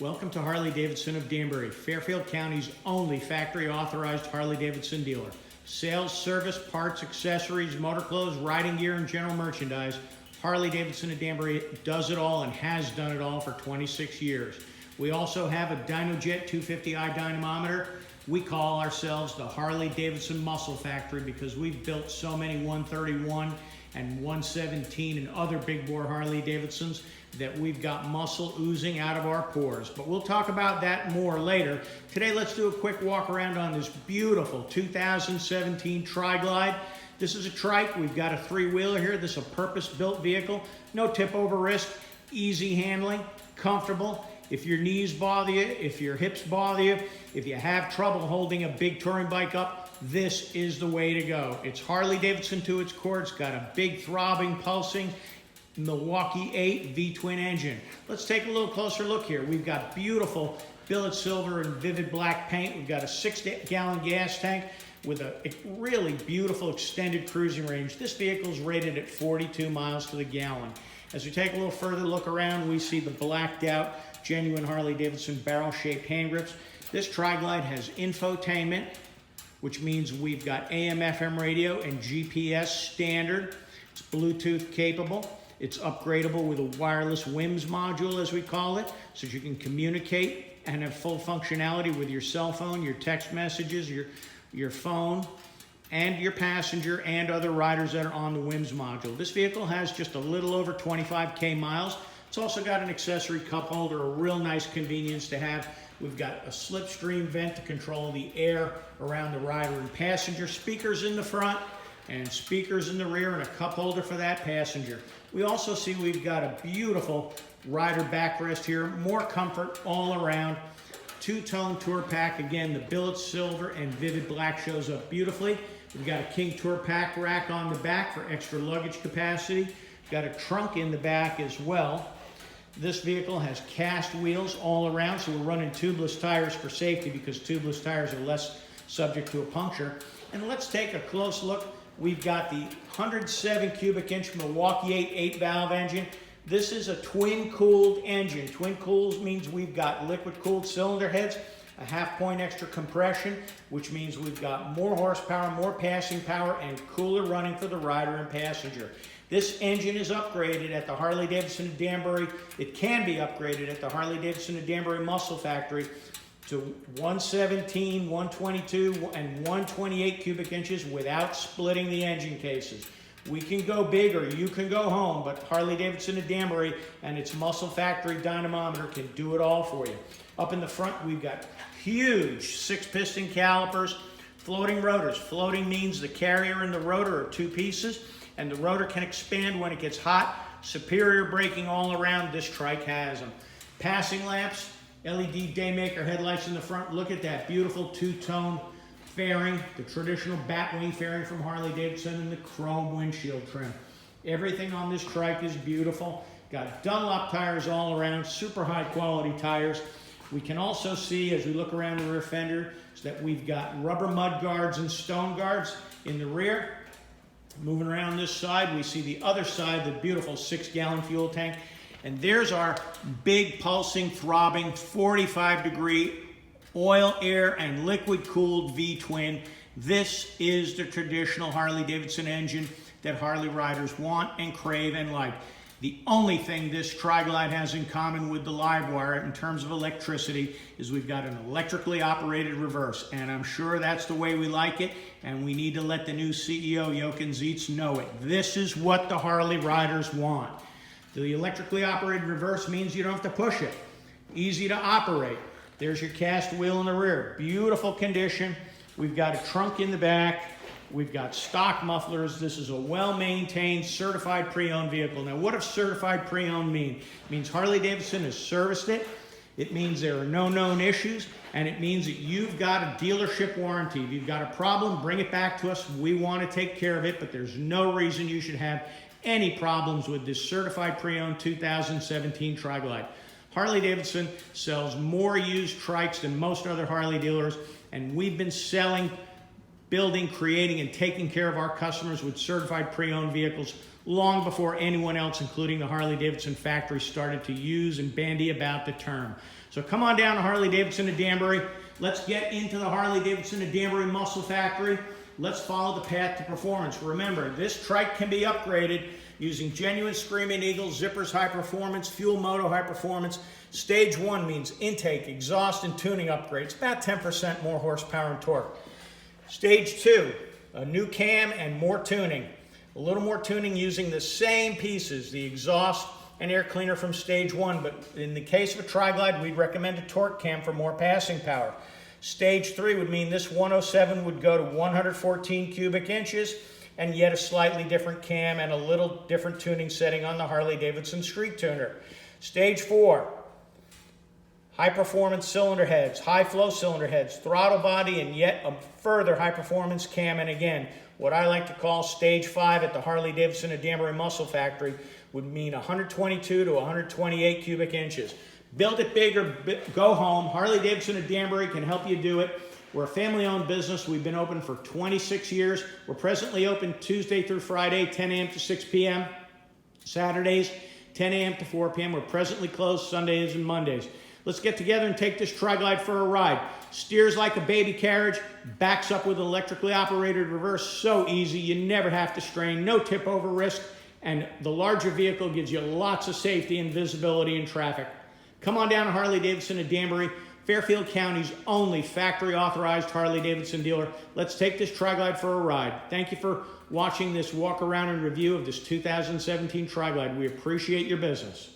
Welcome to Harley-Davidson of Danbury, Fairfield County's only factory-authorized Harley-Davidson dealer. Sales, service, parts, accessories, motor clothes, riding gear, and general merchandise. Harley-Davidson of Danbury does it all and has done it all for 26 years. We also have a DynoJet 250i dynamometer. We call ourselves the Harley-Davidson Muscle Factory because we've built so many 131 and 117 and other big bore Harley-Davidsons that we've got muscle oozing out of our pores. But we'll talk about that more later. Today, let's do a quick walk around on this beautiful 2017 Tri-Glide. This is a trike. We've got a three-wheeler here. This is a purpose-built vehicle. No tip over risk, easy handling, comfortable. If your knees bother you, if your hips bother you, if you have trouble holding a big touring bike up, this is the way to go. It's Harley-Davidson to its core. It's got a big throbbing, pulsing Milwaukee 8 V-twin engine. Let's take a little closer look here. We've got beautiful billet silver and vivid black paint. We've got a 6-gallon gas tank with a really beautiful extended cruising range. This vehicle is rated at 42 miles to the gallon. As we take a little further look around, we see the blacked out, genuine Harley-Davidson barrel-shaped hand grips. This Tri-Glide has infotainment, which means we've got AM/FM radio and GPS standard. It's Bluetooth capable. It's upgradable with a wireless WIMS module, as we call it, so that you can communicate and have full functionality with your cell phone, your text messages, your phone, and your passenger and other riders that are on the WIMS module. This vehicle has just a little over 25K miles. It's also got an accessory cup holder, a real nice convenience to have. We've got a slipstream vent to control the air around the rider and passenger, speakers in the front and speakers in the rear, and a cup holder for that passenger. We also see we've got a beautiful rider backrest here, more comfort all around. Two-tone tour pack. Again, the billet silver and vivid black shows up beautifully. We've got a king tour pack rack on the back for extra luggage capacity. We've got a trunk in the back as well. This vehicle has cast wheels all around, so we're running tubeless tires for safety because tubeless tires are less subject to a puncture. And let's take a close look. We've got the 107 cubic inch Milwaukee 8 valve engine. This is a twin cooled engine. Twin cooled means we've got liquid cooled cylinder heads, a half-point extra compression, which means we've got more horsepower, more passing power, and cooler running for the rider and passenger. This engine is upgraded at the Harley-Davidson of Danbury. It can be upgraded at the Harley-Davidson of Danbury Muscle Factory to 117, 122, and 128 cubic inches without splitting the engine cases. We can go big or you can go home, but Harley-Davidson of Danbury and its Muscle Factory dynamometer can do it all for you. Up in the front, we've got huge 6-piston calipers, floating rotors. Floating means the carrier and the rotor are two pieces, and the rotor can expand when it gets hot. Superior braking all around. This trike has them. Passing lamps, LED daymaker headlights in the front. Look at that beautiful two-tone fairing, the traditional batwing fairing from Harley-Davidson, and the chrome windshield trim. Everything on this trike is beautiful. Got Dunlop tires all around, super high quality tires. We can also see, as we look around the rear fender, that we've got rubber mud guards and stone guards in the rear. Moving around this side, we see the other side, the beautiful 6-gallon fuel tank. And there's our big, pulsing, throbbing, 45-degree oil, air, and liquid-cooled V-twin. This is the traditional Harley-Davidson engine that Harley riders want and crave and like. The only thing this Tri-Glide has in common with the Livewire in terms of electricity is we've got an electrically operated reverse, and I'm sure that's the way we like it, and we need to let the new CEO, Jochen Zietz, know it. This is what the Harley riders want. The electrically operated reverse means you don't have to push it. Easy to operate. There's your cast wheel in the rear. Beautiful condition. We've got a trunk in the back. We've got stock mufflers. This is a well-maintained, certified pre-owned vehicle. Now, what does certified pre-owned mean? It means Harley-Davidson has serviced it. It means there are no known issues. And it means that you've got a dealership warranty. If you've got a problem, bring it back to us. We want to take care of it, but there's no reason you should have any problems with this certified pre-owned 2017 Tri-Glide. Harley-Davidson sells more used trikes than most other Harley dealers, and we've been selling building, creating, and taking care of our customers with certified pre-owned vehicles long before anyone else, including the Harley-Davidson factory, started to use and bandy about the term. So come on down to Harley-Davidson of Danbury. Let's get into the Harley-Davidson of Danbury Muscle Factory. Let's follow the path to performance. Remember, this trike can be upgraded using genuine Screaming Eagle, Zippers High Performance, Fuel Moto High Performance. Stage 1 means intake, exhaust, and tuning upgrades, about 10% more horsepower and torque. Stage 2, a new cam and more tuning. A little more tuning using the same pieces, the exhaust and air cleaner from Stage 1, but in the case of a Tri-Glide, we'd recommend a torque cam for more passing power. Stage 3 would mean this 107 would go to 114 cubic inches, and yet a slightly different cam and a little different tuning setting on the Harley-Davidson Street Tuner. Stage 4, high performance cylinder heads, high flow cylinder heads, throttle body, and yet a further high performance cam. And again, what I like to call Stage 5 at the Harley-Davidson of Danbury Muscle Factory would mean 122 to 128 cubic inches. Build it big or go home. Harley-Davidson of Danbury can help you do it. We're a family-owned business. We've been open for 26 years. We're presently open Tuesday through Friday, 10 a.m. to 6 p.m. Saturdays, 10 a.m. to 4 p.m. We're presently closed Sundays and Mondays. Let's get together and take this Tri-Glide for a ride. Steers like a baby carriage, backs up with an electrically operated reverse, so easy, you never have to strain, no tip over risk, and the larger vehicle gives you lots of safety and visibility in traffic. Come on down to Harley-Davidson of Danbury, Fairfield County's only factory authorized Harley-Davidson dealer. Let's take this Tri-Glide for a ride. Thank you for watching this walk around and review of this 2017 Tri-Glide. We appreciate your business.